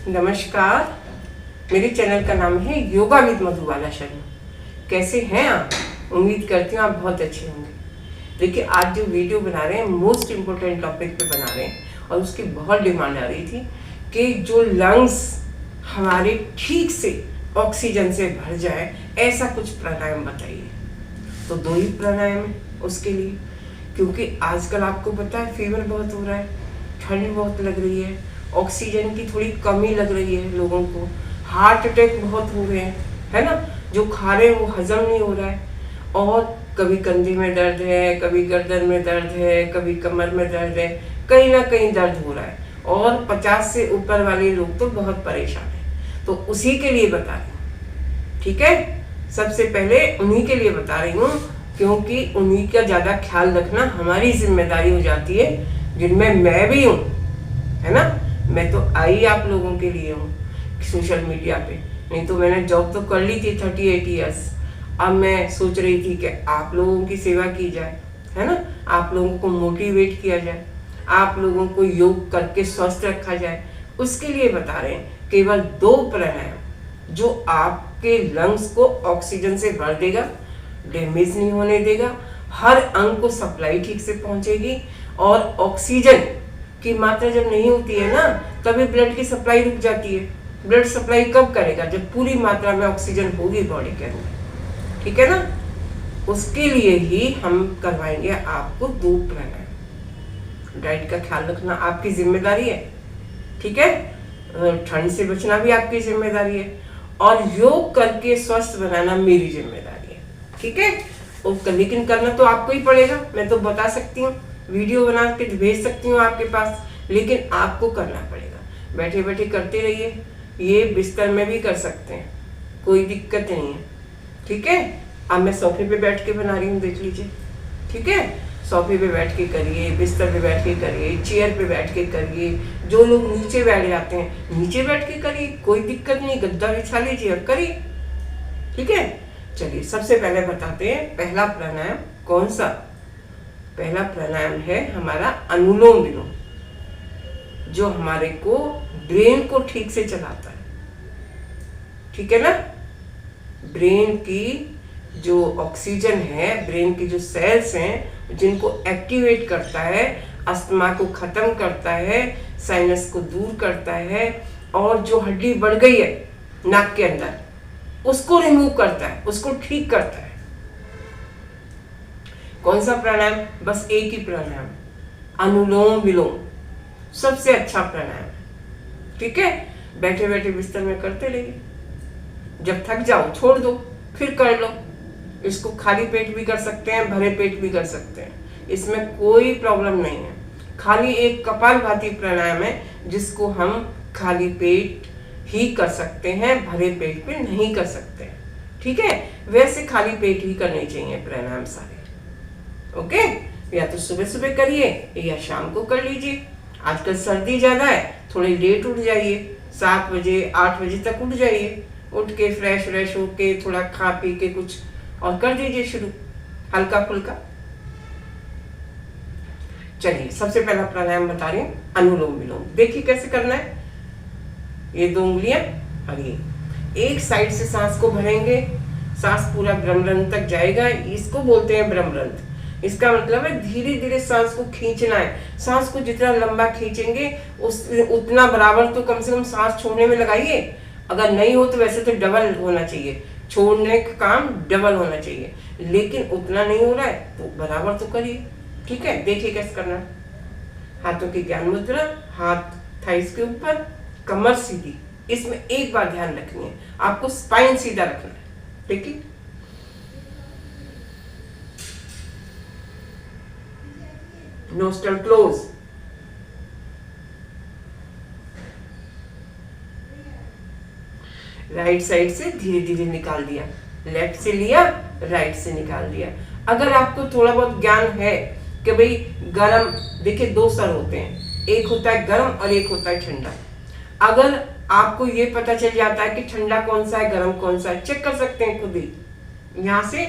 नमस्कार। मेरे चैनल का नाम है योगा विद मधुबाला शर्मा। कैसे हैं आप? उम्मीद करती हूँ आप बहुत अच्छे होंगे। देखिए, आज जो वीडियो बना रहे हैं मोस्ट इम्पोर्टेंट टॉपिक पे बना रहे हैं और उसकी बहुत डिमांड आ रही थी कि जो लंग्स हमारे ठीक से ऑक्सीजन से भर जाए, ऐसा कुछ प्राणायाम बताइए। तो 2 ही प्राणायाम है उसके लिए, क्योंकि आजकल आपको पता है फीवर बहुत हो रहा है, ठंड बहुत लग रही है, ऑक्सीजन की थोड़ी कमी लग रही है लोगों को, हार्ट अटैक बहुत हो रहे हैं, है ना। जो खा रहे हैं वो हजम नहीं हो रहा है, और कभी कंधे में दर्द है, कभी गर्दन में दर्द है, कभी कमर में दर्द है, कहीं ना कहीं दर्द हो रहा है, और 50 से ऊपर वाले लोग तो बहुत परेशान हैं। तो उसी के लिए बता रही हूँ, ठीक है। सबसे पहले उन्हीं के लिए बता रही हूँ, क्योंकि उन्हीं का ज़्यादा ख्याल रखना हमारी जिम्मेदारी हो जाती है, जिनमें मैं भी हूँ, है ना। मैं तो आई आप लोगों के लिए हूँ सोशल मीडिया पे, नहीं तो मैंने जॉब तो कर ली थी 38 ईयर्स। अब मैं सोच रही थी कि आप लोगों की सेवा की जाए, है ना, आप लोगों को मोटिवेट किया जाए, आप लोगों को योग करके स्वस्थ रखा जाए। उसके लिए बता रहे हैं केवल 2 प्राणायाम जो आपके लंग्स को ऑक्सीजन से भर देगा, डैमेज नहीं होने देगा, हर अंग को सप्लाई ठीक से पहुंचेगी, और ऑक्सीजन की मात्रा जब नहीं होती है ना, तभी ब्लड की सप्लाई रुक जाती है। ब्लड सप्लाई कब करेगा? जब पूरी मात्रा में ऑक्सीजन होगी बॉडी के अंदर, ठीक है ना। उसके लिए ही हम करवाएंगे आपको 2 प्राणायाम। डाइट का ख्याल रखना आपकी जिम्मेदारी है, ठीक है। ठंड से बचना भी आपकी जिम्मेदारी है, और योग करके स्वस्थ बनाना मेरी जिम्मेदारी है, ठीक है। लेकिन करना तो आपको ही पड़ेगा। मैं तो बता सकती हूँ, वीडियो बना के भेज सकती हूँ आपके पास, लेकिन आपको करना पड़ेगा। बैठे बैठे करते रहिए, ये बिस्तर में भी कर सकते हैं, कोई दिक्कत नहीं है, ठीक है। अब मैं सोफे पे बैठ के बना रही हूँ, देख लीजिए, ठीक है। सोफे पे बैठ के करिए, बिस्तर पे बैठ के करिए, चेयर पे बैठ के करिए। जो लोग नीचे बैठ जाते हैं नीचे बैठ के करिए, कोई दिक्कत नहीं, गद्दा बिछा लीजिए और करिए, ठीक है। चलिए, सबसे पहले बताते हैं पहला प्राणायाम कौन सा। पहला प्राणायाम है हमारा अनुलोम विलोम, जो हमारे को ब्रेन को ठीक से चलाता है, ठीक है ना। ब्रेन की जो ऑक्सीजन है, ब्रेन की जो सेल्स हैं, जिनको एक्टिवेट करता है, अस्थमा को खत्म करता है, साइनस को दूर करता है, और जो हड्डी बढ़ गई है नाक के अंदर उसको रिमूव करता है, उसको ठीक करता है। कौन सा प्राणायाम? बस एक ही प्राणायाम, अनुलोम विलोम, सबसे अच्छा प्राणायाम, ठीक है। बैठे बैठे बिस्तर में करते रहिए, जब थक जाओ छोड़ दो, फिर कर लो। इसको खाली पेट भी कर सकते हैं, भरे पेट भी कर सकते हैं, इसमें कोई प्रॉब्लम नहीं है। खाली एक कपालभाति प्राणायाम है जिसको हम खाली पेट ही कर सकते हैं, भरे पेट पे नहीं कर सकते, ठीक है। वैसे खाली पेट ही करने चाहिए प्राणायाम सारे, ओके। या तो सुबह सुबह करिए या शाम को कर लीजिए। आजकल सर्दी ज्यादा है, थोड़ी लेट उठ जाइए, 7 बजे 8 बजे तक उठ जाइए, उठ के फ्रेश व्रेश होके थोड़ा खा पी के कुछ और कर दीजिए शुरू, हल्का फुल्का। चलिए, सबसे पहला प्राणायाम बता रही हूँ, अनुलोम विलोम। देखिए कैसे करना है। ये 2 उंगलियां और ये एक साइड से सांस को भरेंगे, सांस पूरा ब्रह्मरंध्र तक जाएगा, इसको बोलते हैं ब्रह्मरंध्र। इसका मतलब है धीरे धीरे सांस को खींचना है। सांस को जितना लंबा खींचेंगे उतना बराबर तो कम से कम सांस छोड़ने में लगाइए। अगर नहीं हो तो वैसे तो डबल होना चाहिए, छोड़ने का काम डबल होना चाहिए, लेकिन उतना नहीं हो रहा है तो बराबर तो करिए, ठीक है। देखिए कैसे करना है। हाथों की ज्ञान मुद्रा, हाथ थाइस के ऊपर, कमर सीधी। इसमें एक बात ध्यान रखनी है, आपको स्पाइन सीधा रखना है, देखिए। नोस्ट्रल क्लोज, राइट साइड से धीरे धीरे निकाल दिया, लेफ्ट से लिया, राइट से निकाल दिया। अगर आपको थोड़ा बहुत ज्ञान है कि भाई गरम, देखिए 2 स्तर होते हैं, एक होता है गर्म और एक होता है ठंडा। अगर आपको ये पता चल जाता है कि ठंडा कौन सा है, गर्म कौन सा है, चेक कर सकते हैं खुद ही, यहाँ से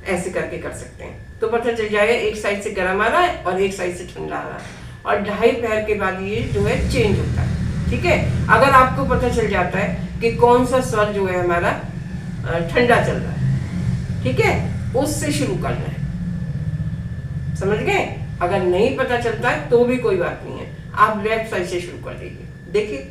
ऐसे करके कर सकते हैं, तो पता चल जाएगा एक साइड से गर्म आ रहा है और एक साइड से ठंडा आ रहा है। और 2.5 पैर के बाद ये जो है चेंज होता है, ठीक है। अगर आपको पता चल जाता है कि कौन सा स्वर जो है हमारा ठंडा चल रहा है, ठीक है, उससे शुरू करना है, समझ गए। अगर नहीं पता चलता है तो भी कोई बात नहीं है, आप लेफ्ट साइड से शुरू कर दीजिए। देखिए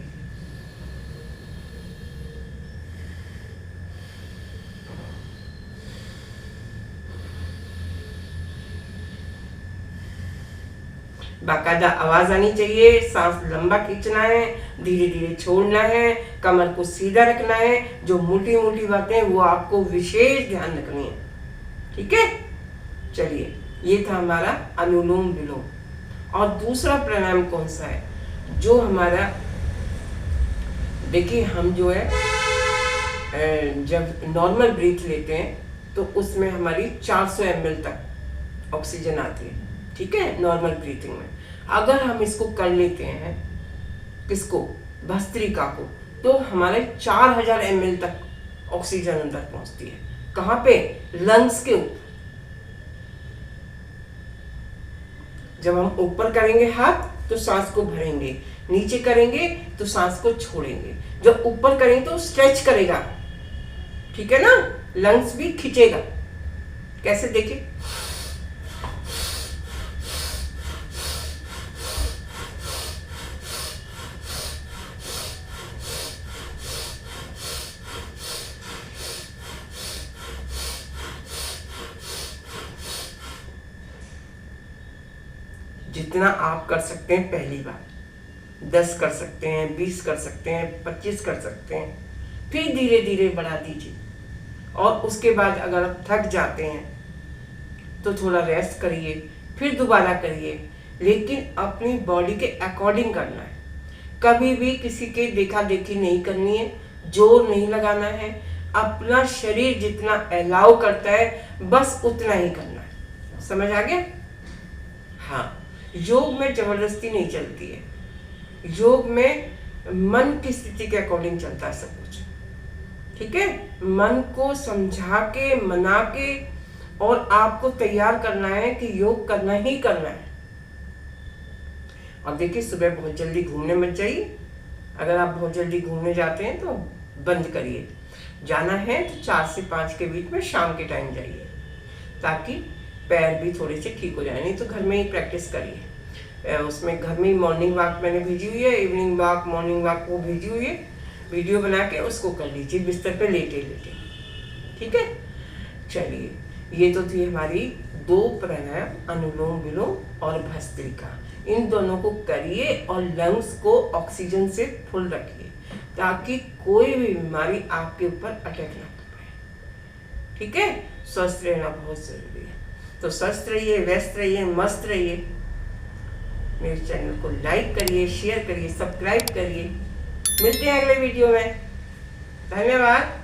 बाकायदा आवाज आनी चाहिए, सांस लंबा खींचना है, धीरे धीरे छोड़ना है, कमर को सीधा रखना है। जो मोटी मोटी बातें वो आपको विशेष ध्यान रखनी है, ठीक है। चलिए, ये था हमारा अनुलोम विलोम। और दूसरा प्राणायाम कौन सा है जो हमारा, देखिए हम जो है जब नॉर्मल ब्रीथ लेते हैं तो उसमें हमारी 400 ml तक ऑक्सीजन आती है, ठीक है, नॉर्मल ब्रीथिंग में। अगर हम इसको कर लेते हैं, किसको, भस्त्रिका को, तो हमारे 4000 ml तक ऑक्सीजन अंदर पहुंचती है। कहाँ पे, लंग्स के ऊपर। जब हम ऊपर करेंगे हाथ तो सांस को भरेंगे, नीचे करेंगे तो सांस को छोड़ेंगे। जब ऊपर करेंगे तो स्ट्रेच करेगा, ठीक है ना, लंग्स भी खींचेगा। कैसे, देखिए, जितना आप कर सकते हैं पहली बार, 10 कर सकते हैं, 20 कर सकते हैं, 25 कर सकते हैं, फिर धीरे धीरे बढ़ा दीजिए। और उसके बाद अगर आप थक जाते हैं तो थोड़ा रेस्ट करिए, फिर दोबारा करिए, लेकिन अपनी बॉडी के अकॉर्डिंग करना है। कभी भी किसी के देखा देखी नहीं करनी है, जोर नहीं लगाना है। अपना शरीर जितना अलाउ करता है बस उतना ही करना है। समझ आ गया? हाँ, योग में जबरदस्ती नहीं चलती है, योग में मन की स्थिति के अकॉर्डिंग चलता है सब कुछ, ठीक है। मन को समझा के, मना के, और आपको तैयार करना है कि योग करना ही करना है। और देखिए, सुबह बहुत जल्दी घूमने मत जाइए। अगर आप बहुत जल्दी घूमने जाते हैं तो बंद करिए। जाना है तो 4 से 5 के बीच में शाम के टाइम जाइए, ताकि पैर भी थोड़े से ठीक हो जाए। नहीं तो घर में ही प्रैक्टिस करिए। उसमें घर में ही मॉर्निंग वॉक मैंने भेजी हुई है, इवनिंग वॉक, मॉर्निंग वॉक वो भेजी हुई है, वीडियो बना के उसको कर लीजिए बिस्तर पे लेटे लेटे, ठीक है। चलिए, ये तो थी हमारी 2 प्राणायाम, अनुलोम विलोम और भस्त्रिका। इन दोनों को करिए और लंग्स को ऑक्सीजन से फुल रखिए, ताकि कोई भी बीमारी आपके ऊपर अटैक ना कर पाए, ठीक है। स्वस्थ रहना बहुत जरूरी है। तो स्वस्थ रहिए, व्यस्त रहिए, मस्त रहिए। मेरे चैनल को लाइक करिए, शेयर करिए, सब्सक्राइब करिए। मिलते हैं अगले वीडियो में। धन्यवाद।